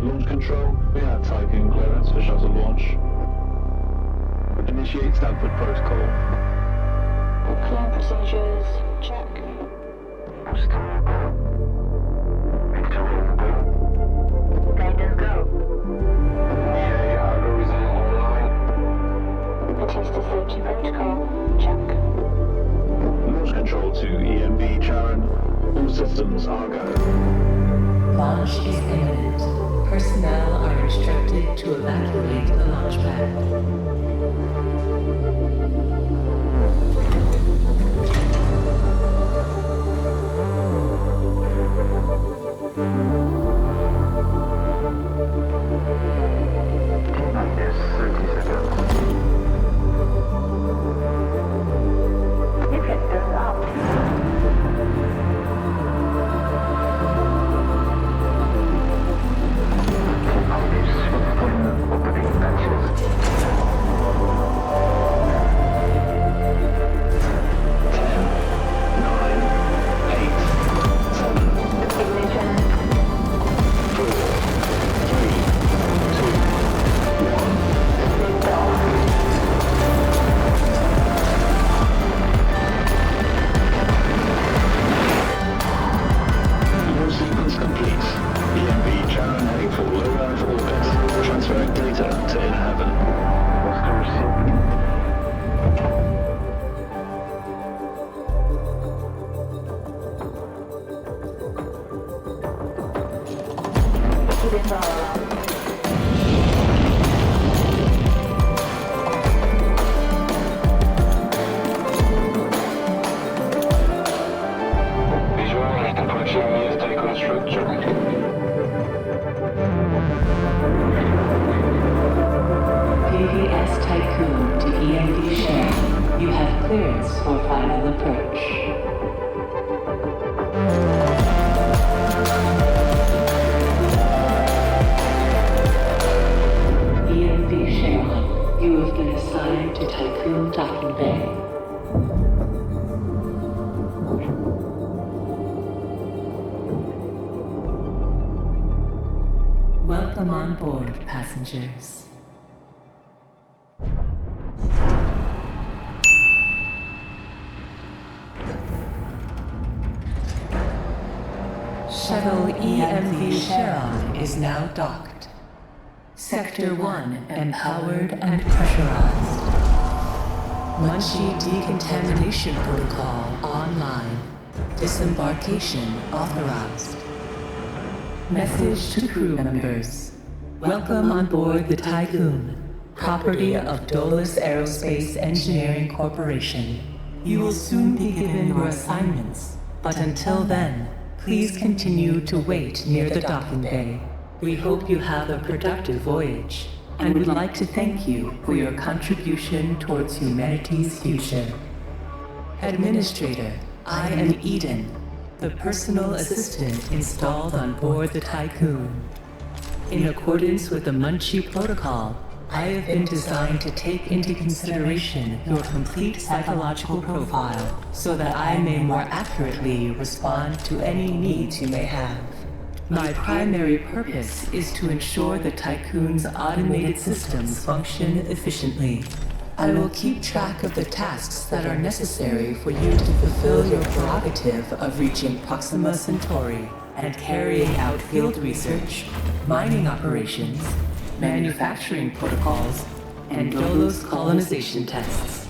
Launch control, we have Tycoon clearance for shuttle launch. Initiate Stanford protocol. Clear procedures, check. Guidance go. EA algorithm online. Batista safety protocol, check. Launch control to EMB Charon. All systems are go. Launch is imminent. Personnel are instructed to evacuate the launch pad. PPS Tycoon to EMB share. You have clearance for final approach. EMB share. You have been assigned to Tycoon Docking Bay. Welcome on board, passengers. Shuttle EMV Charon is now docked. Sector 1 empowered and pressurized. Munchie decontamination protocol online. Disembarkation authorized. Message to crew members. Welcome on board the Tycoon, property of Dolus Aerospace Engineering Corporation. You will soon be given your assignments, but until then, please continue to wait near the docking bay. We hope you have a productive voyage, and would like to thank you for your contribution towards humanity's future. Administrator, I am Eden, the personal assistant installed on board the Tycoon. In accordance with the Munchie Protocol, I have been designed to take into consideration your complete psychological profile so that I may more accurately respond to any needs you may have. My primary purpose is to ensure the Tycoon's automated systems function efficiently. I will keep track of the tasks that are necessary for you to fulfill your prerogative of reaching Proxima Centauri and carrying out field research, mining operations, manufacturing protocols, and Dolos colonization tests.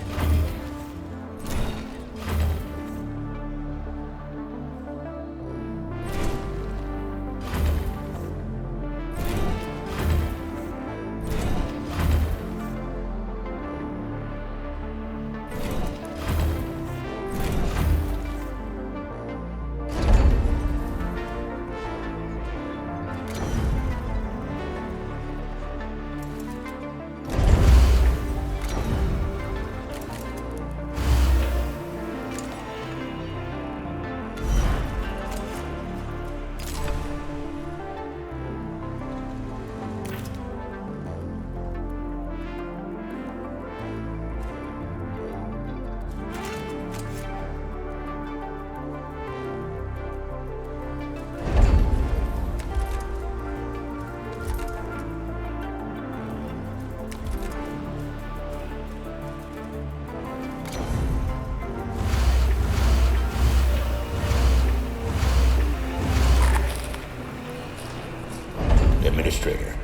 Administrator.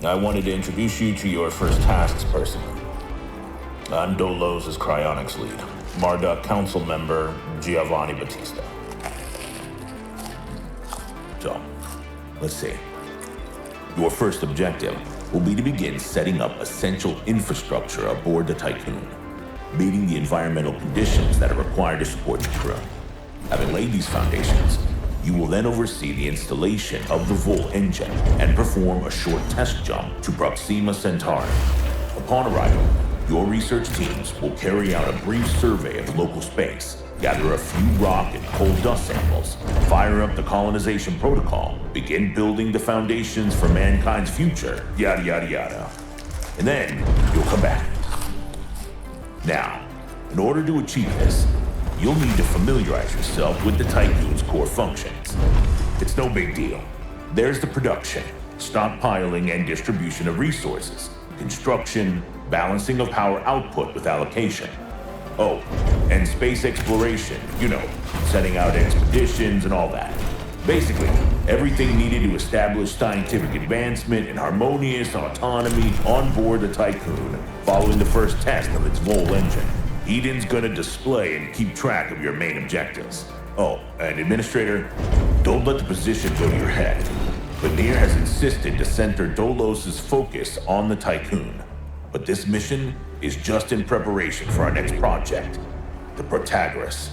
I wanted to introduce you to your first tasks personally. I'm Dolos' cryonics lead, Marduk Council member Giovanni Battista. So, let's see. Your first objective will be to begin setting up essential infrastructure aboard the Tycoon, meeting the environmental conditions that are required to support your crew. Having laid these foundations, you will then oversee the installation of the Vol engine and perform a short test jump to Proxima Centauri. Upon arrival, your research teams will carry out a brief survey of the local space, gather a few rock and coal dust samples, fire up the colonization protocol, begin building the foundations for mankind's future, yada yada yada. And then you'll come back. Now, in order to achieve this, you'll need to familiarize yourself with the Tycoon's core functions. It's no big deal. There's the production, stockpiling and distribution of resources, construction, balancing of power output with allocation. Oh, and space exploration, setting out expeditions and all that. Basically, everything needed to establish scientific advancement and harmonious autonomy on board the Tycoon following the first test of its Vol engine. Eden's gonna display and keep track of your main objectives. Oh, and Administrator, don't let the position go to your head. Vanir has insisted to center Dolos' focus on the Tycoon. But this mission is just in preparation for our next project, the Protagoras.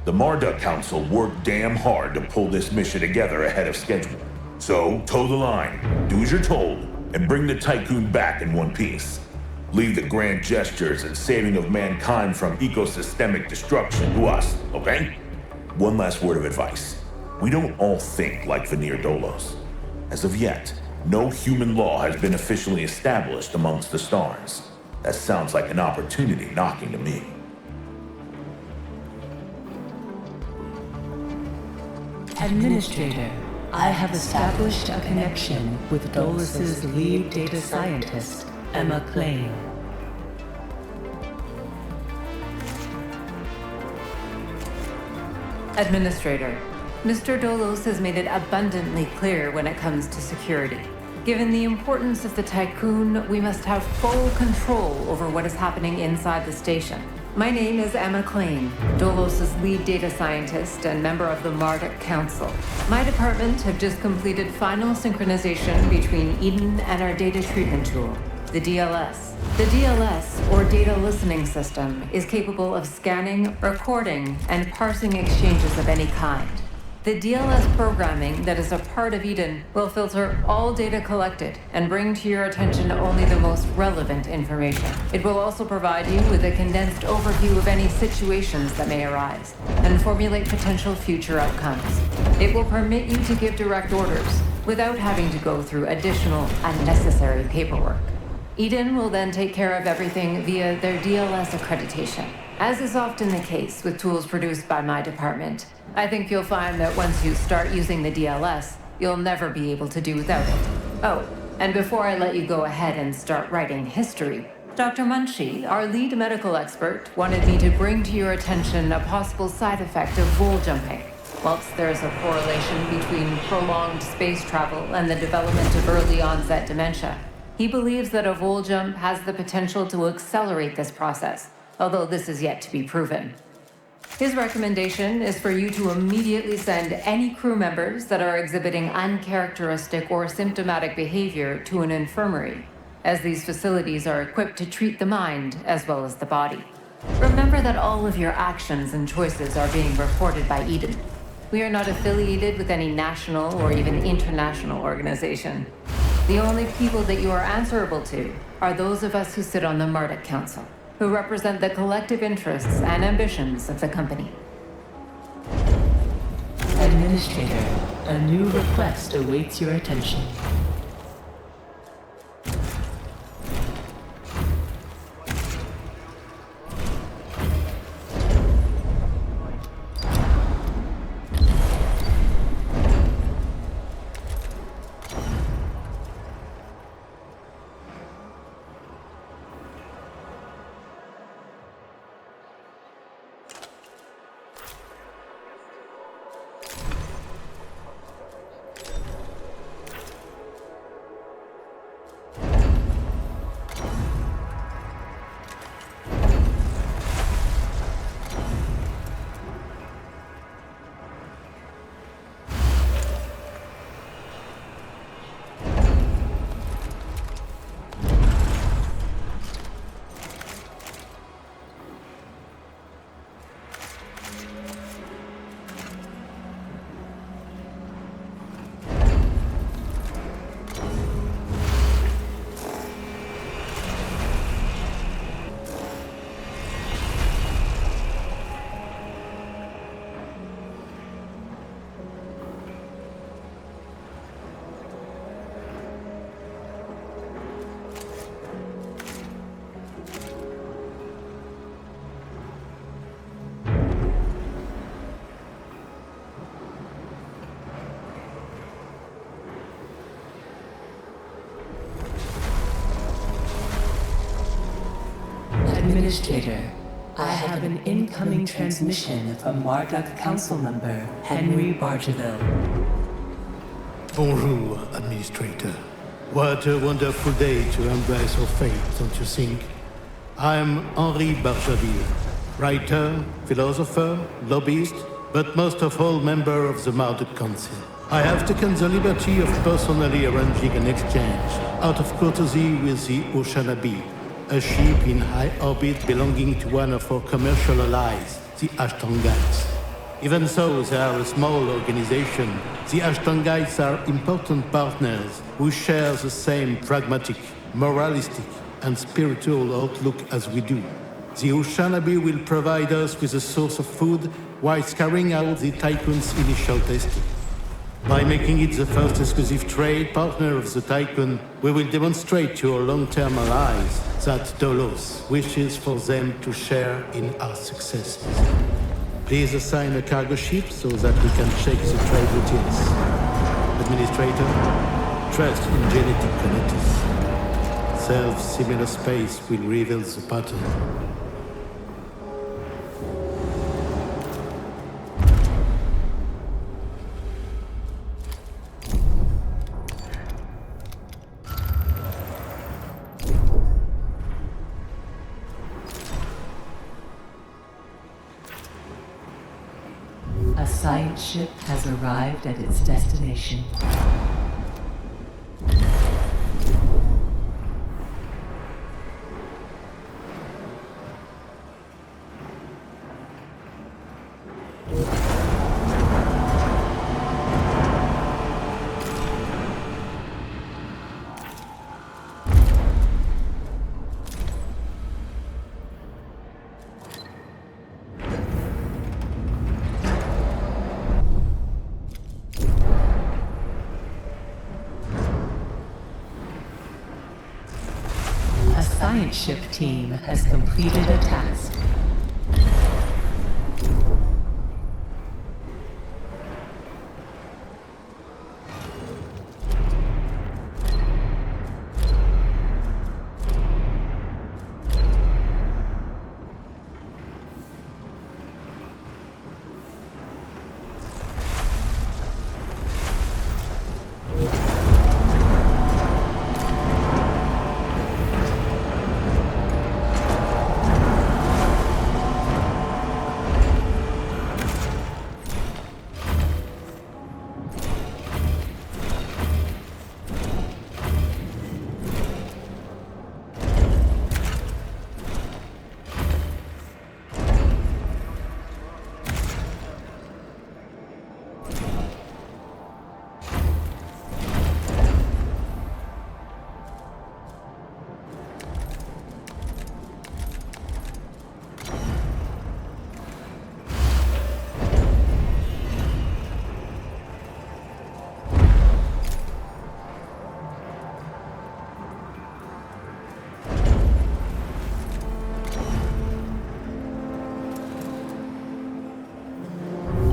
The Marduk Council worked damn hard to pull this mission together ahead of schedule. So, toe the line, do as you're told, and bring the Tycoon back in one piece. Leave the grand gestures and saving of mankind from ecosystemic destruction to us, okay? One last word of advice. We don't all think like Vanir Dolos. As of yet, no human law has been officially established amongst the stars. That sounds like an opportunity knocking to me. Administrator, I have established a connection with Dolos' lead data scientist, Emma Klein. Administrator, Mr. Dolos has made it abundantly clear when it comes to security. Given the importance of the Tycoon, we must have full control over what is happening inside the station. My name is Emma Klein, Dolos' lead data scientist and member of the Marduk Council. My department have just completed final synchronization between Eden and our data treatment tool, the DLS. The DLS, or Data Listening System, is capable of scanning, recording, and parsing exchanges of any kind. The DLS programming that is a part of Eden will filter all data collected and bring to your attention only the most relevant information. It will also provide you with a condensed overview of any situations that may arise and formulate potential future outcomes. It will permit you to give direct orders without having to go through additional unnecessary paperwork. Eden will then take care of everything via their DLS accreditation. As is often the case with tools produced by my department, I think you'll find that once you start using the DLS, you'll never be able to do without it. Oh, and before I let you go ahead and start writing history, Dr. Munchie, our lead medical expert, wanted me to bring to your attention a possible side effect of Vol jumping. Whilst there's a correlation between prolonged space travel and the development of early onset dementia, he believes that a Vol jump has the potential to accelerate this process, although this is yet to be proven. His recommendation is for you to immediately send any crew members that are exhibiting uncharacteristic or symptomatic behavior to an infirmary, as these facilities are equipped to treat the mind as well as the body. Remember that all of your actions and choices are being reported by Eden. We are not affiliated with any national or even international organization. The only people that you are answerable to are those of us who sit on the Marduk Council, who represent the collective interests and ambitions of the company. Administrator, a new request awaits your attention. Administrator, I have an incoming transmission from Marduk Council member Henry Bargeville. Bonjour, Administrator. What a wonderful day to embrace our fate, don't you think? I'm Henri Bargeville, writer, philosopher, lobbyist, but most of all member of the Marduk Council. I have taken the liberty of personally arranging an exchange out of courtesy with the Oceanabe, a ship in high orbit belonging to one of our commercial allies, the Ashtongites. Even though they are a small organization, the Ashtongites are important partners who share the same pragmatic, moralistic, and spiritual outlook as we do. The Oceanabe will provide us with a source of food whilst carrying out the Tycoon's initial testing. By making it the first exclusive trade partner of the Tycoon, we will demonstrate to our long-term allies that Dolos wishes for them to share in our successes. Please assign a cargo ship so that we can check the trade routines. Administrator, trust in genetic kinetics. Self-similar space will reveal the pattern. A science ship has arrived at its destination. A science ship team has completed a task.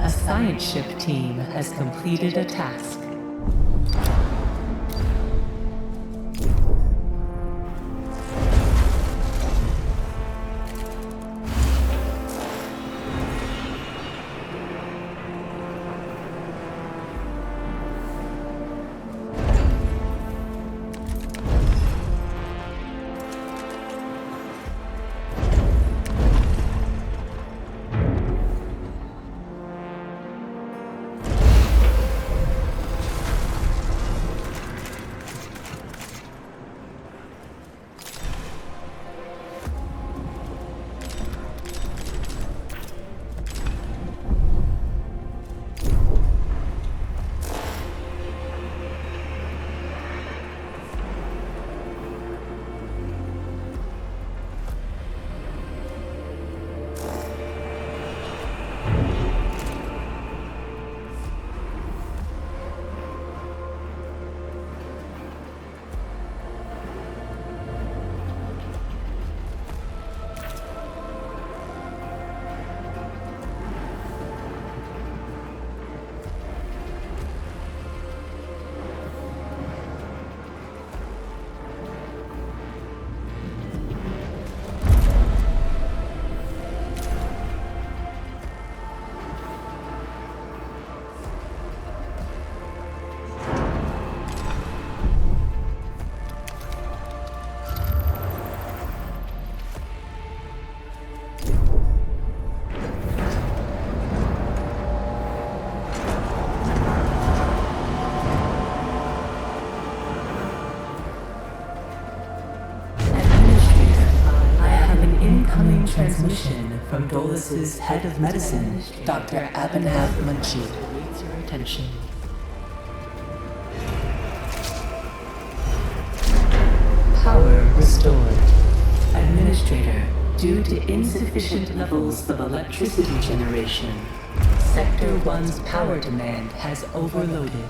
A science ship team has completed a task. transmission from Dolus's head of medicine, Dr. Abhinav Munshi. Awaits your attention. Power restored. Administrator, due to insufficient levels of electricity generation, Sector 1's power demand has overloaded.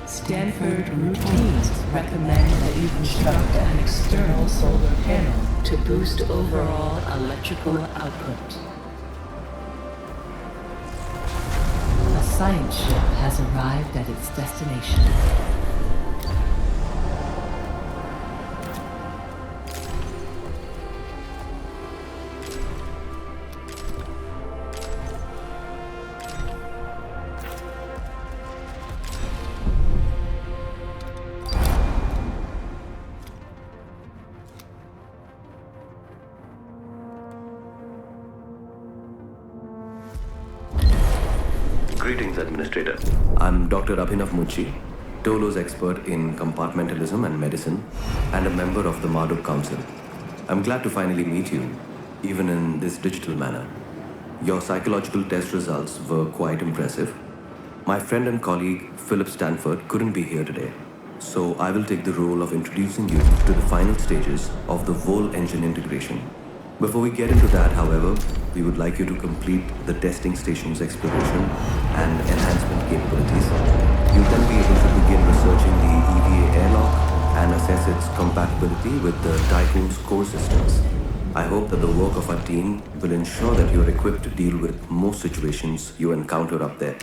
Stanford routines recommend that you construct an external solar panel to boost overall electrical output. A science ship has arrived at its destination. Greetings, Administrator. I'm Dr. Abhinav Munshi, Tolo's expert in compartmentalism and medicine, and a member of the Marduk Council. I'm glad to finally meet you, even in this digital manner. Your psychological test results were quite impressive. My friend and colleague, Philip Stanford, couldn't be here today, so I will take the role of introducing you to the final stages of the Vol engine integration. Before we get into that, however, we would like you to complete the testing station's exploration and enhancement capabilities. You'll then be able to begin researching the EVA airlock and assess its compatibility with the Tycoon's core systems. I hope that the work of our team will ensure that you're equipped to deal with most situations you encounter up there.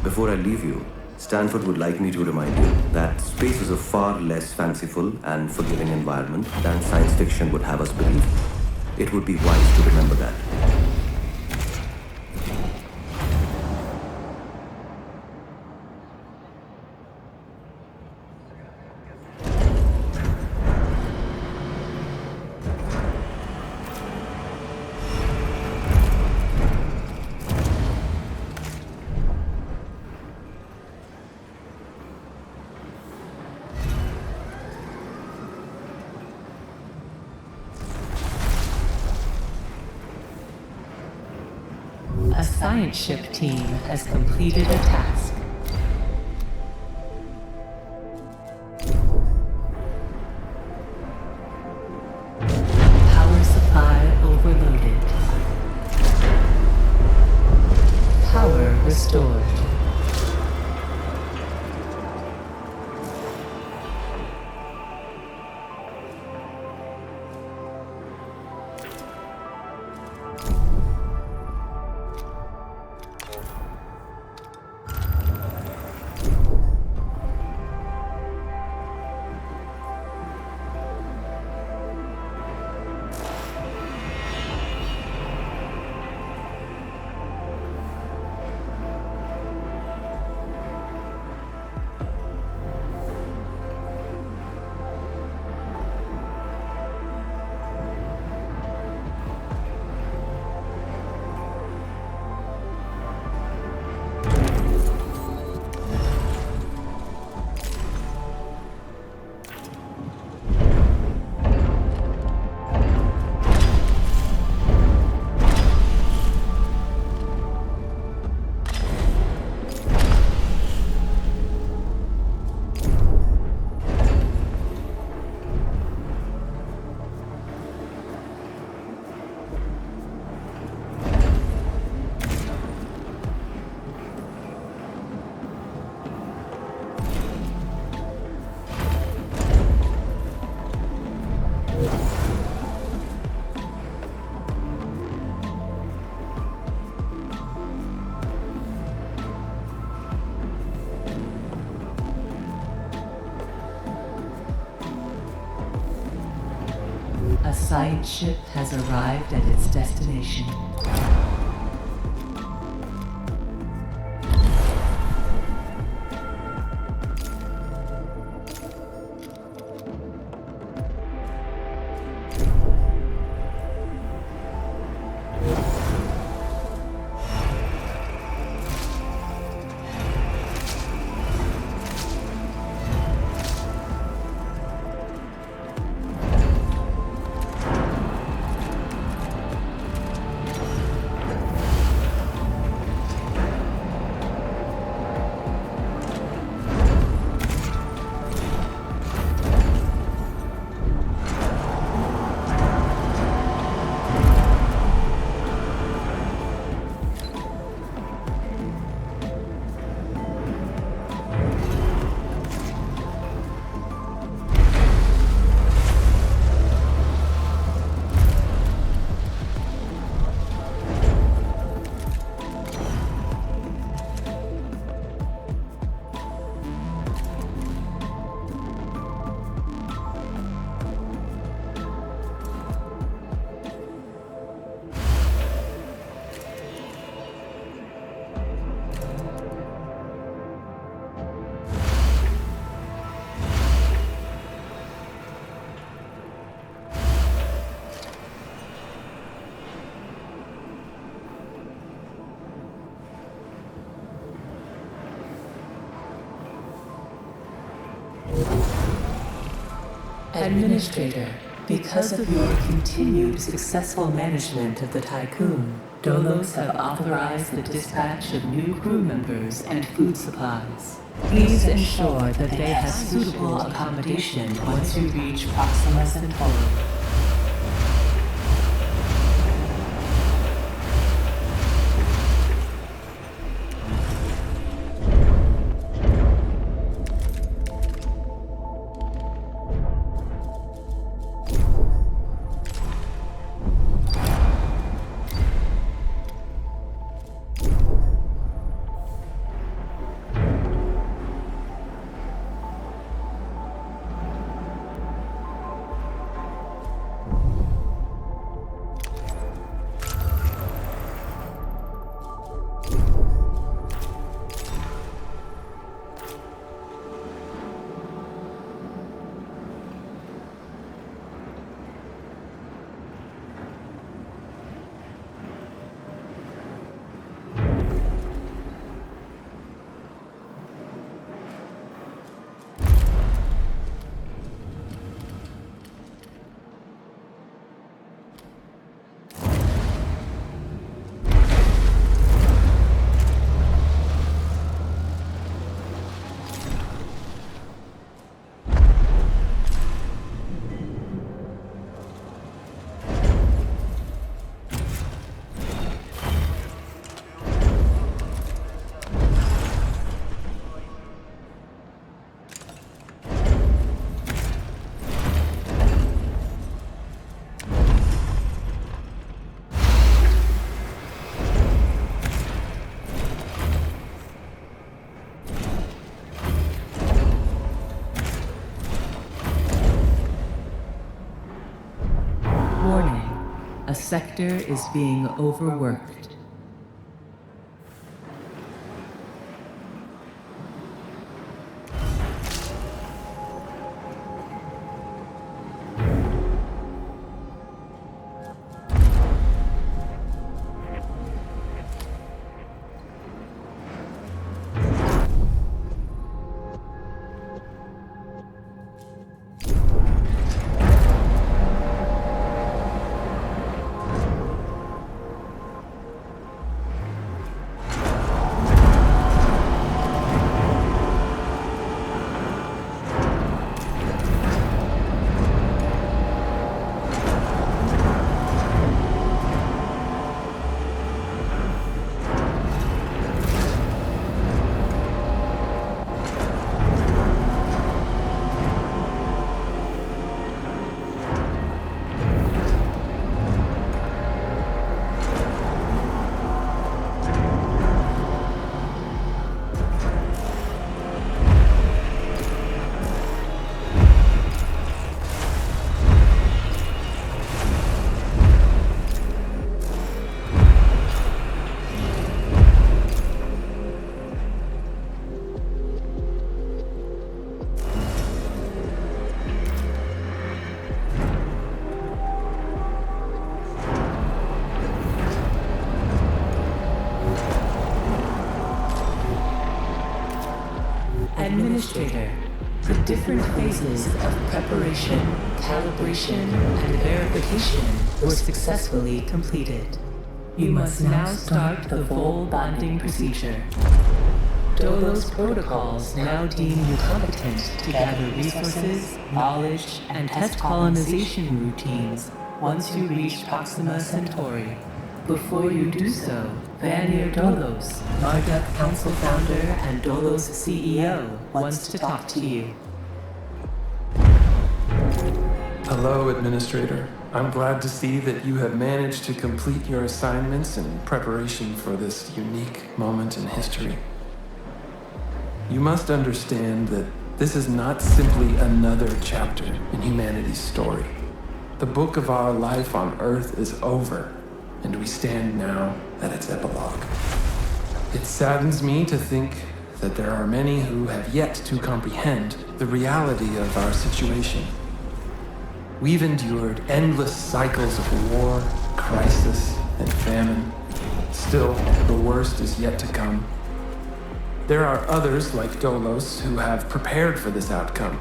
Before I leave you, Stanford would like me to remind you that space is a far less fanciful and forgiving environment than science fiction would have us believe. It would be wise to remember that. A science ship team has completed a task. Power supply overloaded. Power restored. A science ship has arrived at its destination. Administrator, because of your continued successful management of the Tycoon, Dolos have authorized the dispatch of new crew members and food supplies. Please ensure that they have suitable accommodation once you reach Proxima Centauri. A sector is being overworked. Administrator, the different phases of preparation, calibration, and verification were successfully completed. You must now start the full bonding procedure. Dolos protocols now deem you competent to gather resources, knowledge, and test colonization routines once you reach Proxima Centauri. Before you do so, Vanir Dolos, Marduk Council founder and Dolos CEO, wants to talk to you. Hello, Administrator. I'm glad to see that you have managed to complete your assignments in preparation for this unique moment in history. You must understand that this is not simply another chapter in humanity's story. The book of our life on Earth is over, and we stand now at its epilogue. It saddens me to think that there are many who have yet to comprehend the reality of our situation. We've endured endless cycles of war, crisis, and famine. Still, the worst is yet to come. There are others, like Dolos, who have prepared for this outcome,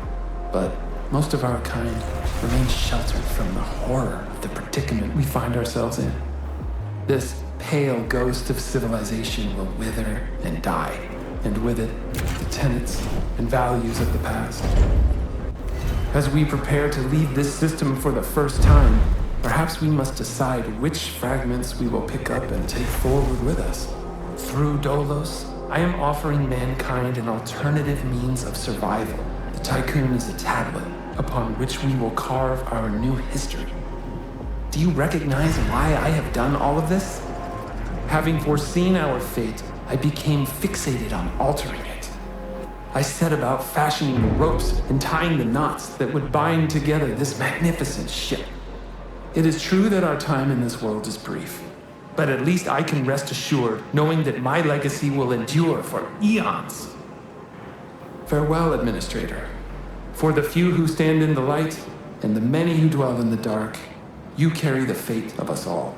but most of our kind remain sheltered from the horror of the predicament we find ourselves in. This pale ghost of civilization will wither and die, and with it, the tenets and values of the past. As we prepare to leave this system for the first time, perhaps we must decide which fragments we will pick up and take forward with us. Through Dolos, I am offering mankind an alternative means of survival. The Tycoon is a tablet upon which we will carve our new history. Do you recognize why I have done all of this? Having foreseen our fate, I became fixated on altering it. I set about fashioning the ropes and tying the knots that would bind together this magnificent ship. It is true that our time in this world is brief, but at least I can rest assured knowing that my legacy will endure for eons. Farewell, Administrator. For the few who stand in the light and the many who dwell in the dark, you carry the fate of us all.